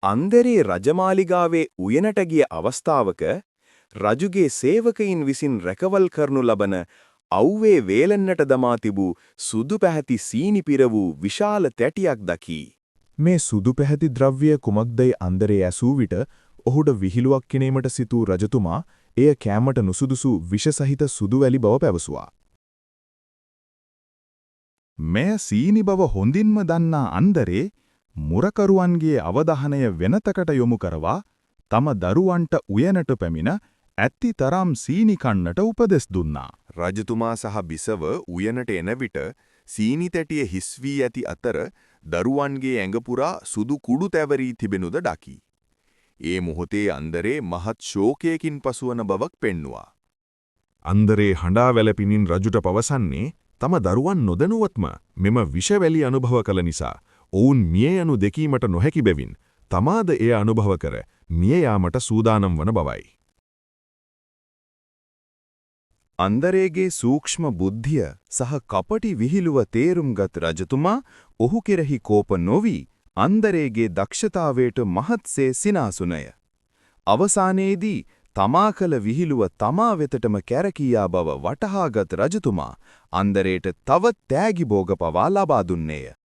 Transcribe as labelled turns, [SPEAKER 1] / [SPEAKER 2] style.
[SPEAKER 1] අන්දරේ රජමාලිගාවේ උයනට ගිය අවස්ථාවක රජුගේ සේවකයින් විසින් රැකවල් කරනු ලබන අව්වේ වේලන්නට දමා තිබූ සුදු පැහැති සීනි පිර වූ විශාල තැටියක් දකි.
[SPEAKER 2] මේ සුදු පැහැති ද්‍රව්‍ය කුමක්දයි අන්දරේ ඇසූ විට ඔහුට විහිළුවක් කිනීමට සිතූ රජතුමා එය කෑමට නුසුදුසු විෂ සහිත සුදු වැලි බව පැවසුවා. මෙය සීනි බව හොඳින්ම දන්නා අන්දරේ මුරකරුවන්ගේ අවධානය වෙනතකට යොමු කරවා තම දරුවන්ට උයනට පැමිණ ඇත්ති තරම් සීනි කන්නට උපදෙස් දුන්නා.
[SPEAKER 1] රජතුමා සහ බිසව උයනට එන විට සීනි තැටිය හිස් වී ඇති අතර දරුවන්ගේ ඇඟ පුරා සුදු කුඩු තැවරී තිබෙනුද දකි. ඒ මොහොතේ අන්දරේ මහත් ශෝකයකින් පසුවන බවක් පෙන්නුවා.
[SPEAKER 2] අන්දරේ හඬා වැළපෙමින් රජුට පවසන්නේ තම දරුවන් නොදැනුවත්ම මෙම විෂවැලි අනුභව කළ නිසා ඔවුන් මිය යනු දෙකීමට නොහැකි බැවින් තමාද එය අනුභව කර මිය යාමට සූදානම් වන බවයි.
[SPEAKER 1] අන්දරේගේ සූක්ෂම බුද්ධිය සහ කපටි විහිළුව තේරුම්ගත් රජතුමා ඔහු කෙරෙහි කෝප නොවි අන්දරේගේ දක්ෂතාවයට මහත්සේ සිනාසුනය. අවසානයේදී තමා කළ විහිළුව තමා වෙතටම කැරකියා බව වටහාගත් රජතුමා අන්දරේට තවත් තෑගි භෝග පවා ලබා දුන්නේය.